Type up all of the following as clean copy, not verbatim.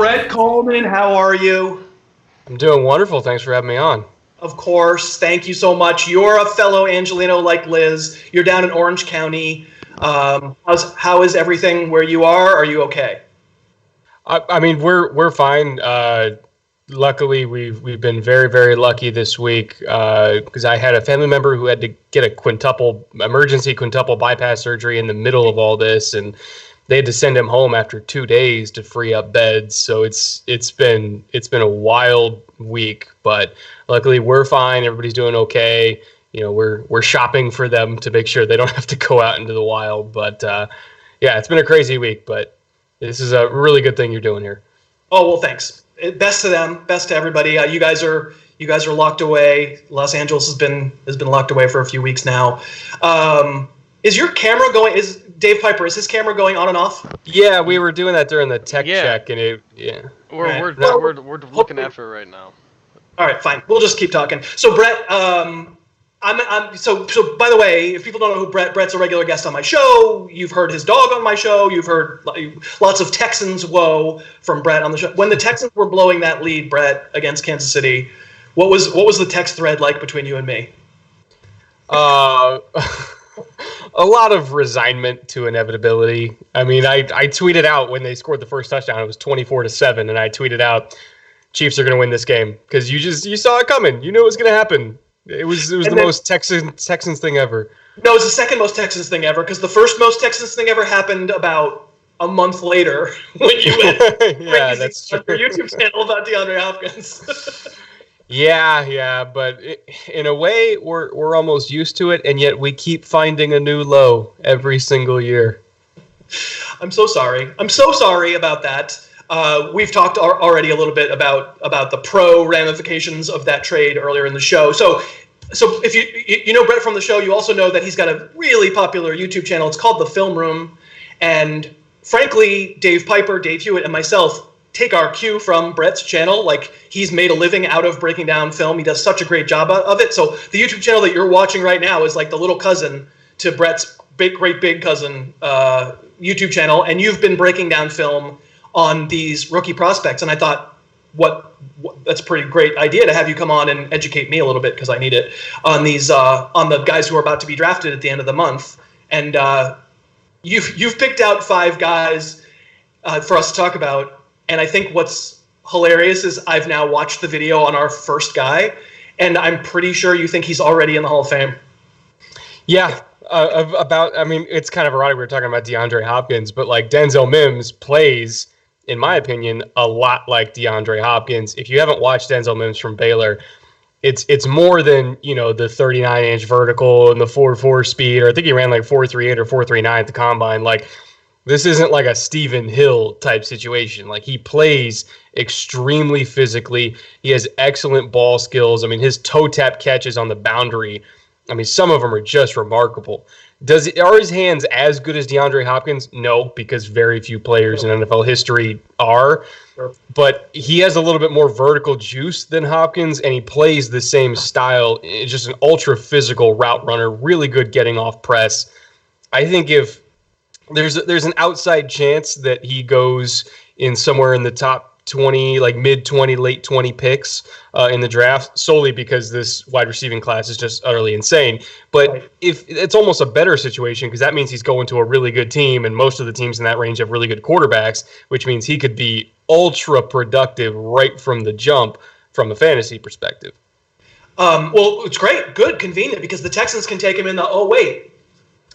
Brett Kollmann, how are you? I'm doing wonderful. Thanks for having me on. Of course. Thank you so much. You're a fellow Angelino like Liz. You're down in Orange County. How is everything where you are? Are you okay? I mean, we're fine. Luckily, we've been very, very lucky this week because I had a family member who had to get a emergency quintuple bypass surgery in the middle of all this, and they had to send him home after 2 days to free up beds. So it's been a wild week, but luckily we're fine. Everybody's doing okay. You know, we're shopping for them to make sure they don't have to go out into the wild. But yeah, it's been a crazy week, but this is a really good thing you're doing here. Oh, well, thanks. Best to them, best to everybody. You guys are locked away. Los Angeles has been locked away for a few weeks now. Is your camera going? Is Dave Piper? Is his camera going on and off? Yeah, we were doing that during the tech check, and we're looking after it right now. All right, fine. We'll just keep talking. So Brett, so by the way, if people don't know who Brett's a regular guest on my show. You've heard his dog on my show. You've heard lots of Texans woe from Brett on the show. When the Texans were blowing that lead, Brett, against Kansas City, what was the text thread like between you and me? A lot of resignment to inevitability. I mean, I tweeted out when they scored the first touchdown, it was 24-7, and I tweeted out, Chiefs are going to win this game because you saw it coming. You knew it was going to happen. It was the most Texans thing ever. No, it's the second most Texans thing ever because the first most Texans thing ever happened about a month later when you went yeah, that's true. On your YouTube channel about DeAndre Hopkins. Yeah, but in a way, we're almost used to it, and yet we keep finding a new low every single year. I'm so sorry. I'm so sorry about that. We've talked already a little bit about the pro ramifications of that trade earlier in the show. So if you know Brett from the show, you also know that he's got a really popular YouTube channel. It's called The Film Room, and frankly, Dave Piper, Dave Hewitt, and myself take our cue from Brett's channel. Like, he's made a living out of breaking down film. He does such a great job of it. So the YouTube channel that you're watching right now is like the little cousin to Brett's great big cousin YouTube channel, and you've been breaking down film on these rookie prospects. And I thought, that's a pretty great idea to have you come on and educate me a little bit because I need it on these on the guys who are about to be drafted at the end of the month. And you've picked out 5 guys for us to talk about. And I think what's hilarious is I've now watched the video on our first guy, and I'm pretty sure you think he's already in the Hall of Fame. Yeah, I mean, it's kind of ironic we were talking about DeAndre Hopkins, but like Denzel Mims plays, in my opinion, a lot like DeAndre Hopkins. If you haven't watched Denzel Mims from Baylor, it's more than, you know, the 39-inch vertical and the 4.4 speed, or I think he ran like 4.38 or 4.39 at the combine. Like, this isn't like a Stephen Hill type situation. Like, he plays extremely physically. He has excellent ball skills. I mean, his toe tap catches on the boundary, I mean, some of them are just remarkable. Are his hands as good as DeAndre Hopkins? No, because very few players in NFL history are. Sure. But he has a little bit more vertical juice than Hopkins, and he plays the same style. It's just an ultra physical route runner, really good getting off press. I think if there's an outside chance that he goes in somewhere in the top 20, like mid 20, late 20 picks in the draft, solely because this wide receiving class is just utterly insane. But right. If it's almost a better situation, because that means he's going to a really good team, and most of the teams in that range have really good quarterbacks, which means he could be ultra productive right from the jump from a fantasy perspective. Well, it's great, good, convenient, because the Texans can take him in the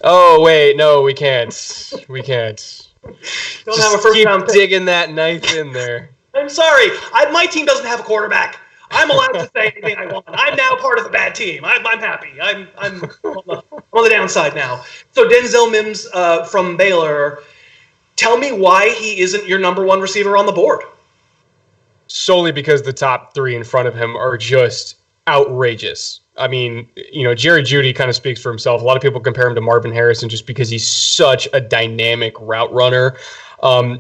no, we can't. We can't. Don't have a first round pick. Digging that knife in there. I'm sorry. My team doesn't have a quarterback. I'm allowed to say anything I want. I'm now part of the bad team. I'm happy. I'm on the downside now. So Denzel Mims from Baylor, tell me why he isn't your number 1 receiver on the board. Solely because the top 3 in front of him are just outrageous. I mean, you know, Jerry Jeudy kind of speaks for himself. A lot of people compare him to Marvin Harrison just because he's such a dynamic route runner.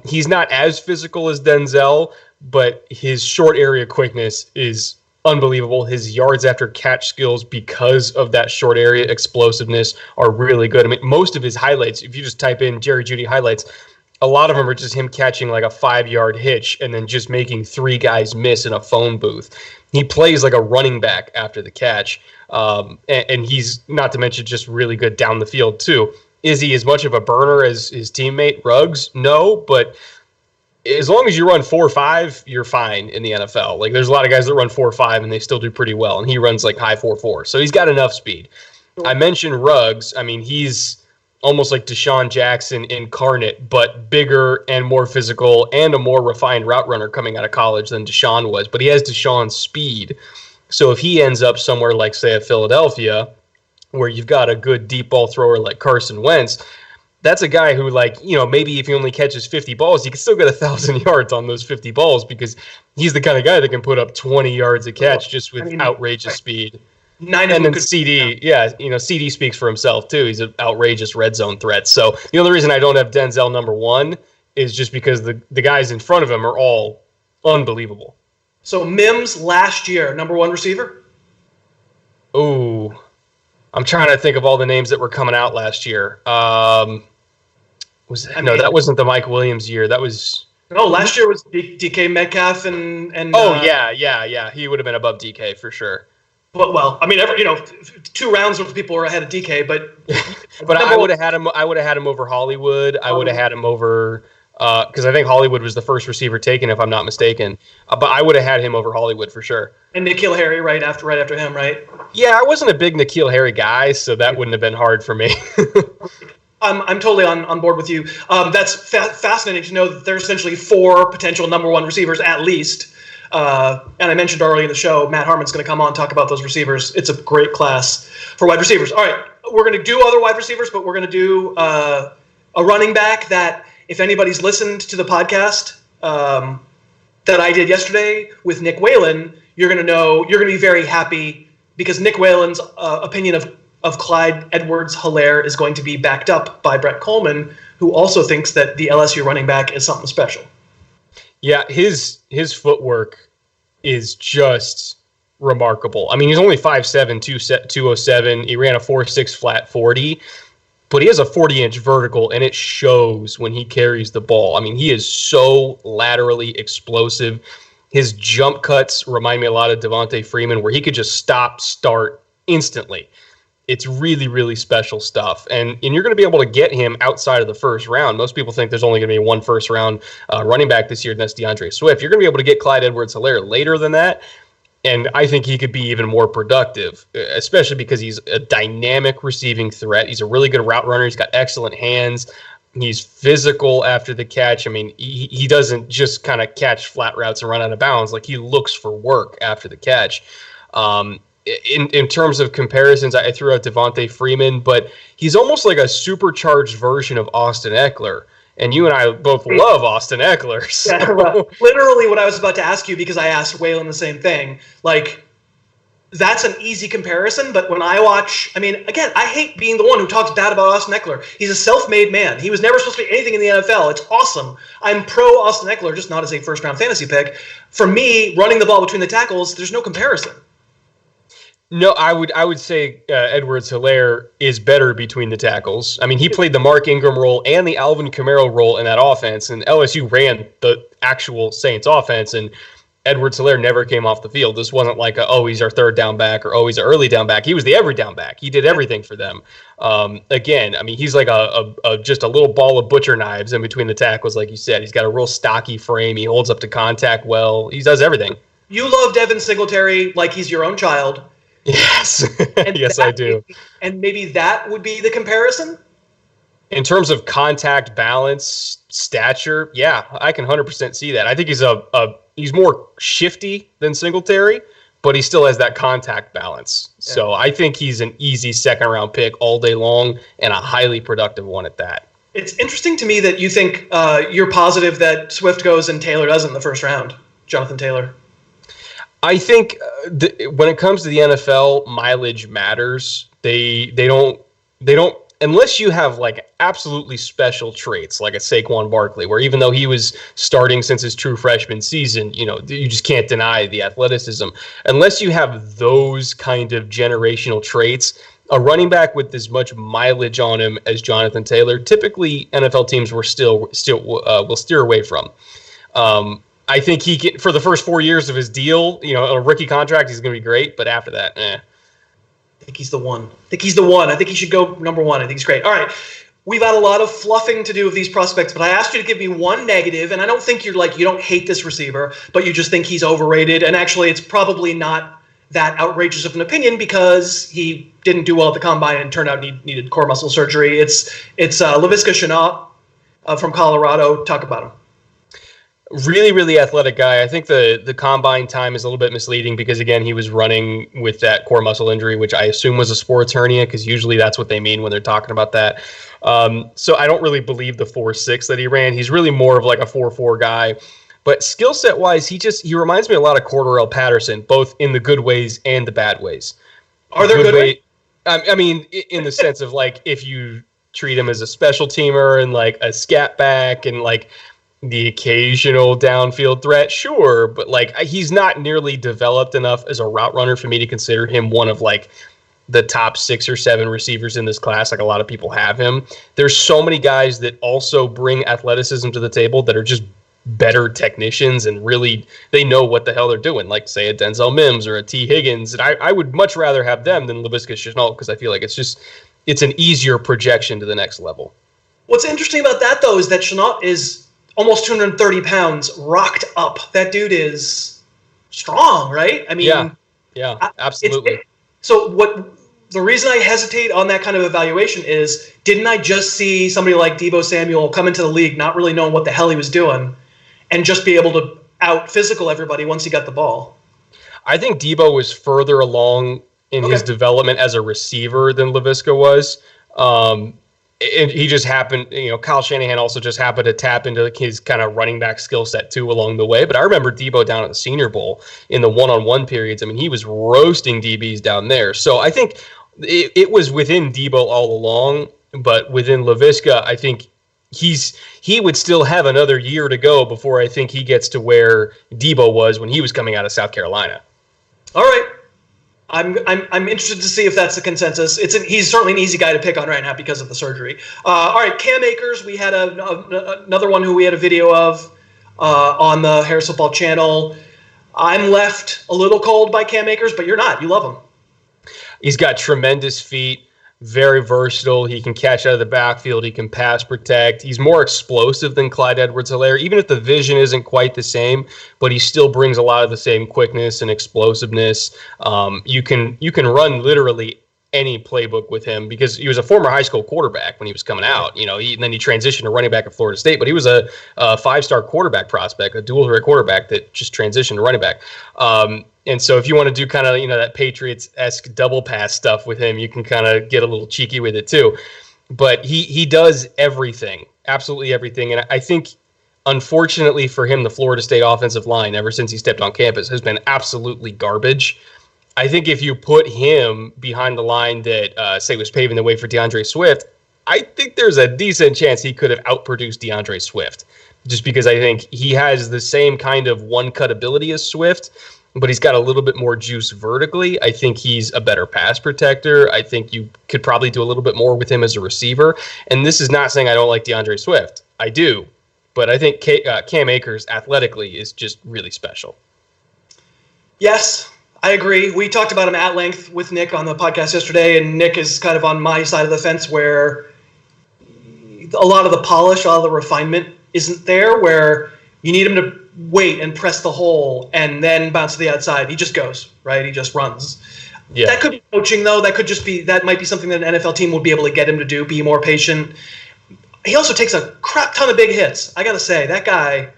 He's not as physical as Denzel, but his short area quickness is unbelievable. His yards after catch skills, because of that short area explosiveness, are really good. I mean, most of his highlights, if you just type in Jerry Jeudy highlights, a lot of them are just him catching like a 5-yard hitch and then just making 3 guys miss in a phone booth. He plays like a running back after the catch. And he's, not to mention, just really good down the field too. Is he as much of a burner as his teammate Ruggs? No, but as long as you run 4.5, you're fine in the NFL. Like, there's a lot of guys that run 4.5 and they still do pretty well, and he runs like high 4.4. So he's got enough speed. I mentioned Ruggs. I mean, he's almost like Deshaun Jackson incarnate, but bigger and more physical and a more refined route runner coming out of college than Deshaun was. But he has Deshaun's speed. So if he ends up somewhere like, say, a Philadelphia, where you've got a good deep ball thrower like Carson Wentz, that's a guy who, like, you know, maybe if he only catches 50 balls, he can still get 1,000 yards on those 50 balls because he's the kind of guy that can put up 20 yards a catch just with outrageous speed. And then CD, CD speaks for himself too. He's an outrageous red zone threat. So the only reason I don't have Denzel number 1 is just because the guys in front of him are all unbelievable. So Mims last year, number 1 receiver? Oh, I'm trying to think of all the names that were coming out last year. That wasn't the Mike Williams year. That was last year was DK Metcalf and yeah. He would have been above DK for sure. Well, I mean, 2 rounds worth of people were ahead of DK, but I would have had him. I would have had him over Hollywood. I would have had him over because I think Hollywood was the first receiver taken, if I'm not mistaken. But I would have had him over Hollywood for sure. And N'Keal Harry right after him, right? Yeah, I wasn't a big N'Keal Harry guy, so that wouldn't have been hard for me. I'm totally on board with you. That's fascinating to know that there's essentially 4 potential number 1 receivers at least. And I mentioned earlier in the show, Matt Harmon's going to come on and talk about those receivers. It's a great class for wide receivers. All right, we're going to do other wide receivers, but we're going to do a running back that, if anybody's listened to the podcast that I did yesterday with Nick Whalen, you're going to be very happy because Nick Whalen's opinion of Clyde Edwards-Helaire is going to be backed up by Brett Kollmann, who also thinks that the LSU running back is something special. Yeah, his footwork is just remarkable. I mean, he's only 5'7", 207. He ran a 4.6 flat 40, but he has a 40-inch vertical, and it shows when he carries the ball. I mean, he is so laterally explosive. His jump cuts remind me a lot of Devontae Freeman, where he could just start instantly. It's really, really special stuff. And you're going to be able to get him outside of the first round. Most people think there's only going to be 1 first-round running back this year, and that's DeAndre Swift. You're going to be able to get Clyde Edwards-Helaire later than that, and I think he could be even more productive, especially because he's a dynamic receiving threat. He's a really good route runner. He's got excellent hands. He's physical after the catch. I mean, he doesn't just kind of catch flat routes and run out of bounds. Like, he looks for work after the catch. In terms of comparisons, I threw out Devontae Freeman, but he's almost like a supercharged version of Austin Eckler. And you and I both love Austin Eckler. So. Yeah, literally what I was about to ask you, because I asked Waylon the same thing. Like, that's an easy comparison, but when I watch, I mean, again, I hate being the one who talks bad about Austin Eckler. He's a self-made man. He was never supposed to be anything in the NFL. It's awesome. I'm pro Austin Eckler, just not as a first-round fantasy pick. For me, running the ball between the tackles, there's no comparison. No, I would say Edwards-Helaire is better between the tackles. I mean, he played the Mark Ingram role and the Alvin Kamara role in that offense, and LSU ran the actual Saints offense, and Edwards-Helaire never came off the field. This wasn't like he's our third down back or he's an early down back. He was the every down back. He did everything for them. Again, I mean, he's like just a little ball of butcher knives in between the tackles, like you said. He's got a real stocky frame. He holds up to contact well. He does everything. You love Devin Singletary like he's your own child. Yes. Yes, I do. And maybe that would be the comparison? In terms of contact balance, stature, yeah, I can 100% see that. I think he's more shifty than Singletary, but he still has that contact balance. Yeah. So I think he's an easy second-round pick all day long and a highly productive one at that. It's interesting to me that you think you're positive that Swift goes and Taylor doesn't in the first round, Jonathan Taylor. I think when it comes to the NFL, mileage matters. They don't unless you have like absolutely special traits, like a Saquon Barkley, where even though he was starting since his true freshman season, you just can't deny the athleticism. Unless you have those kind of generational traits, a running back with as much mileage on him as Jonathan Taylor, typically NFL teams will steer away from. I think he can, for the first 4 years of his deal, a rookie contract, he's going to be great. But after that, I think he's the one. I think he should go number one. I think he's great. All right. We've had a lot of fluffing to do with these prospects, but I asked you to give me one negative, and I don't think you don't hate this receiver, but you just think he's overrated. And actually, it's probably not that outrageous of an opinion because he didn't do well at the combine and turned out needed core muscle surgery. It's Laviska Shenault from Colorado. Talk about him. Really, really athletic guy. I think the combine time is a little bit misleading because, again, he was running with that core muscle injury, which I assume was a sports hernia because usually that's what they mean when they're talking about that. So I don't really believe the 4.6 that he ran. He's really more of like a 4.4 guy. But skill set wise, he reminds me a lot of Cordarrelle Patterson, both in the good ways and the bad ways. Are there good ways? I mean, in the sense of like if you treat him as a special teamer and like a scat back and like the occasional downfield threat, sure, but like he's not nearly developed enough as a route runner for me to consider him one of like the top 6 or 7 receivers in this class. Like a lot of people have him. There's so many guys that also bring athleticism to the table that are just better technicians and really they know what the hell they're doing. Like say a Denzel Mims or a T. Higgins, and I would much rather have them than Laviska Shenault because I feel like it's an easier projection to the next level. What's interesting about that though is that Shenault is almost 230 pounds, rocked up. That dude is strong, right? I mean, yeah, absolutely. So the reason I hesitate on that kind of evaluation is, didn't I just see somebody like Deebo Samuel come into the league not really knowing what the hell he was doing and just be able to out-physical everybody once he got the ball? I think Deebo was further along in his development as a receiver than Laviska was. He just happened, Kyle Shanahan also just happened to tap into his kind of running back skill set too along the way. But I remember Deebo down at the Senior Bowl in the one-on-one periods. I mean, he was roasting DBs down there. So I think it was within Deebo all along, but within Laviska, I think he would still have another year to go before I think he gets to where Deebo was when he was coming out of South Carolina. All right. I'm interested to see if that's the consensus. He's certainly an easy guy to pick on right now because of the surgery. All right, Cam Akers. We had another one who we had a video of on the Harris Football Channel. I'm left a little cold by Cam Akers, but you're not. You love him. He's got tremendous feet. Very versatile. He can catch out of the backfield. He can pass protect. He's more explosive than Clyde Edwards-Helaire, even if the vision isn't quite the same, but he still brings a lot of the same quickness and explosiveness. You can run literally any playbook with him because he was a former high school quarterback when he was coming out. And then he transitioned to running back at Florida State, but he was a 5-star quarterback prospect, a dual threat quarterback that just transitioned to running back. And so if you want to do kind of, that Patriots-esque double pass stuff with him, you can kind of get a little cheeky with it too. But he does everything, absolutely everything. And I think, unfortunately for him, the Florida State offensive line, ever since he stepped on campus, has been absolutely garbage. I think if you put him behind the line that, say, was paving the way for DeAndre Swift, I think there's a decent chance he could have outproduced DeAndre Swift. Just because I think he has the same kind of one-cut ability as Swift, but he's got a little bit more juice vertically. I think he's a better pass protector. I think you could probably do a little bit more with him as a receiver. And this is not saying I don't like DeAndre Swift. I do. But I think Cam Akers athletically is just really special. Yes, I agree. We talked about him at length with Nick on the podcast yesterday, and Nick is kind of on my side of the fence where a lot of the polish, a lot of the refinement isn't there, where you need him to wait and press the hole and then bounce to the outside. He just goes, right? He just runs. Yeah. That could be coaching, though. That might be something that an NFL team would be able to get him to do, be more patient. He also takes a crap ton of big hits. I got to say, that guy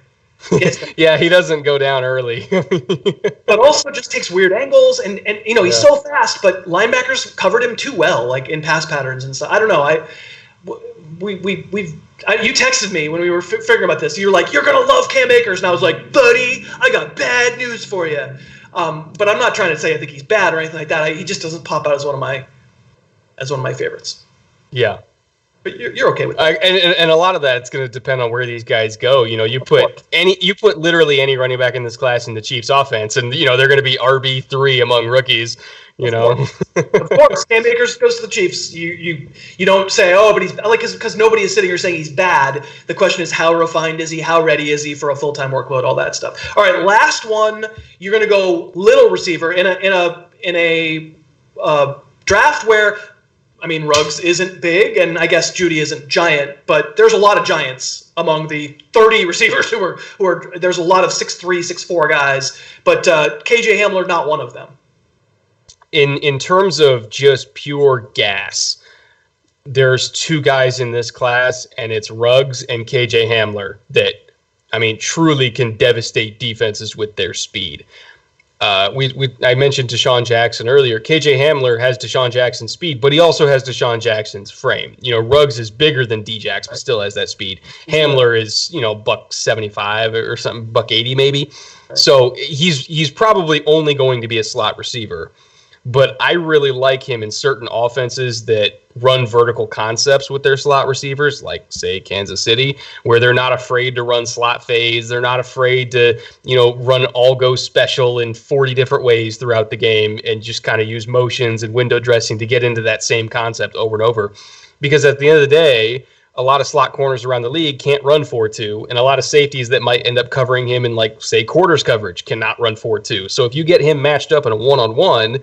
yeah, he doesn't go down early. But also just takes weird angles, and he's so fast, but linebackers covered him too well, like in pass patterns and stuff. I don't know. You texted me when we were figuring about this. You were like, "You're gonna love Cam Akers," and I was like, "Buddy, I got bad news for you." But I'm not trying to say I think he's bad or anything like that. He just doesn't pop out as one of my favorites. Yeah, But you're okay with that. And a lot of that, it's going to depend on where these guys go. You put literally any running back in this class in the Chiefs offense, and they're going to be RB3 among rookies. Of course, Cam Akers goes to the Chiefs. You don't say, oh, but he's like, because nobody is sitting here saying he's bad. The question is, how refined is he? How ready is he for a full-time workload? All that stuff. All right, last one. You're going to go little receiver in a draft where, I mean, Ruggs isn't big, and I guess Judy isn't giant, but there's a lot of giants among the 30 receivers who are. There's a lot of 6'3", 6'4" guys, but KJ Hamler not one of them. In terms of just pure gas, there's two guys in this class, and it's Ruggs and KJ Hamler that, I mean, truly can devastate defenses with their speed. I mentioned Deshaun Jackson earlier. KJ Hamler has Deshaun Jackson's speed, but he also has Deshaun Jackson's frame. Ruggs is bigger than D-Jax, but still has that speed. Hamler is, $175 or something, $180 maybe. So he's probably only going to be a slot receiver. But I really like him in certain offenses that run vertical concepts with their slot receivers, like, say, Kansas City, where they're not afraid to run slot fades. They're not afraid to, run all-go special in 40 different ways throughout the game and just kind of use motions and window dressing to get into that same concept over and over. Because at the end of the day, a lot of slot corners around the league can't run 4-2, and a lot of safeties that might end up covering him in, like, say, quarters coverage cannot run 4-2. So if you get him matched up in a one-on-one,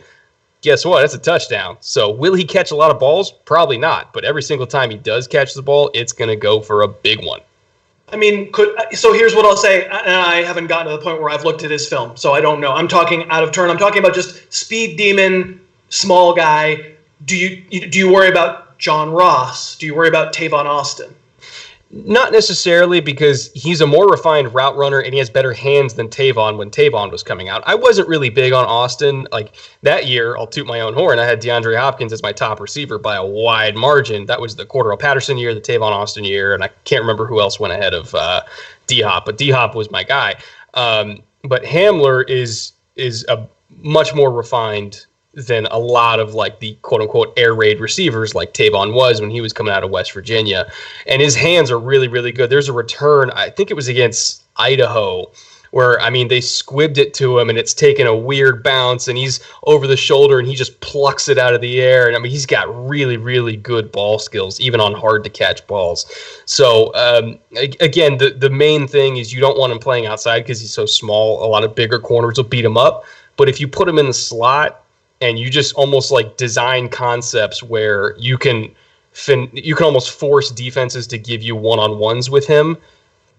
guess what? That's a touchdown. So will he catch a lot of balls? Probably not. But every single time he does catch the ball, it's going to go for a big one. I mean, so here's what I'll say. And I haven't gotten to the point where I've looked at his film, so I don't know. I'm talking out of turn. I'm talking about just speed demon, small guy. Do you worry about John Ross? Do you worry about Tavon Austin? Not necessarily, because he's a more refined route runner and he has better hands than Tavon when Tavon was coming out. I wasn't really big on Austin. Like, that year, I'll toot my own horn, I had DeAndre Hopkins as my top receiver by a wide margin. That was the Cordero Patterson year, the Tavon Austin year, and I can't remember who else went ahead of D-Hop, but D-Hop was my guy. But Hamler is a much more refined than a lot of, like, the quote-unquote air raid receivers like Tavon was when he was coming out of West Virginia. And his hands are really, really good. There's a return, I think it was against Idaho, where, I mean, they squibbed it to him and it's taken a weird bounce and he's over the shoulder and he just plucks it out of the air. And, I mean, he's got really, really good ball skills, even on hard-to-catch balls. So, again, the main thing is you don't want him playing outside because he's so small. A lot of bigger corners will beat him up. But if you put him in the slot, and you just almost like design concepts where you can almost force defenses to give you one-on-ones with him,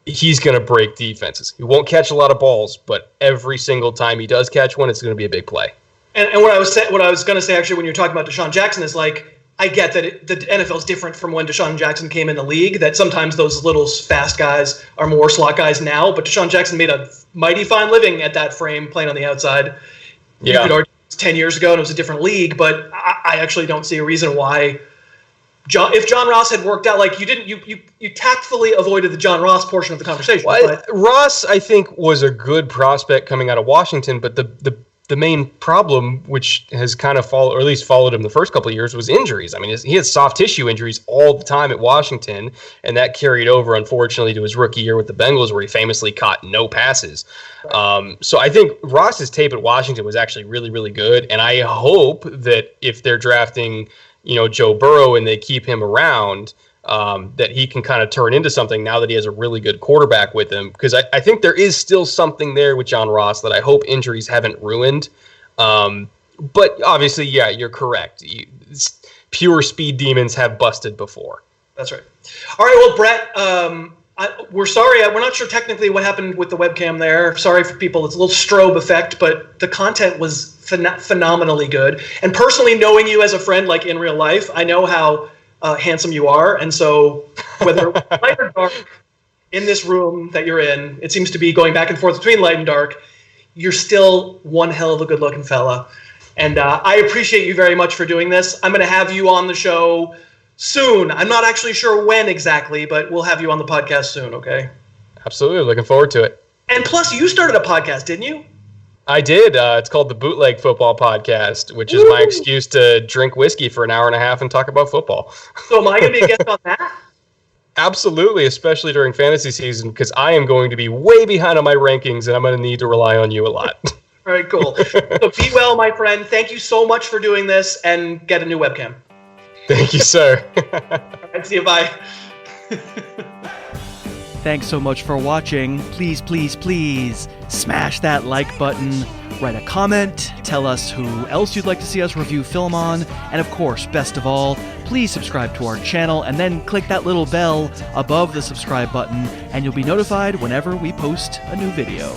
he's going to break defenses. He won't catch a lot of balls, but every single time he does catch one, it's going to be a big play. And what I was going to say actually when you're talking about Deshaun Jackson is, like, I get that the NFL is different from when Deshaun Jackson came in the league, that sometimes those little fast guys are more slot guys now, but Deshaun Jackson made a mighty fine living at that frame playing on the outside. Yeah. You could argue 10 years ago and it was a different league, but I actually don't see a reason why if John Ross had worked out, like, you tactfully avoided the John Ross portion of the conversation. Well, Ross, I think, was a good prospect coming out of Washington, but the main problem, which has kind of followed, or at least followed him the first couple of years, was injuries. I mean, he had soft tissue injuries all the time at Washington, and that carried over, unfortunately, to his rookie year with the Bengals, where he famously caught no passes. Right. So I think Ross's tape at Washington was actually really, really good, and I hope that if they're drafting, Joe Burrow and they keep him around, that he can kind of turn into something now that he has a really good quarterback with him. Because I think there is still something there with John Ross that I hope injuries haven't ruined. But obviously, yeah, you're correct. Pure speed demons have busted before. That's right. All right, well, Brett, we're sorry. We're not sure technically what happened with the webcam there. Sorry for people. It's a little strobe effect, but the content was phenomenally good. And personally, knowing you as a friend, like in real life, I know how handsome you are, and so whether light or dark in this room that you're in, it seems to be going back and forth between light and dark. You're still one hell of a good-looking fella, and I appreciate you very much for doing this. I'm going to have you on the show soon. I'm not actually sure when exactly, but we'll have you on the podcast soon. Okay? Absolutely, looking forward to it. And plus, you started a podcast, didn't you? I did. It's called the Bootleg Football Podcast, which is my excuse to drink whiskey for an hour and a half and talk about football. So am I going to be a guest on that? Absolutely, especially during fantasy season, because I am going to be way behind on my rankings, and I'm going to need to rely on you a lot. All right, cool. So be well, my friend. Thank you so much for doing this, and get a new webcam. Thank you, sir. All right, see you. Bye. Thanks so much for watching. Please, please, please smash that like button, write a comment, tell us who else you'd like to see us review film on, and of course, best of all, please subscribe to our channel and then click that little bell above the subscribe button and you'll be notified whenever we post a new video.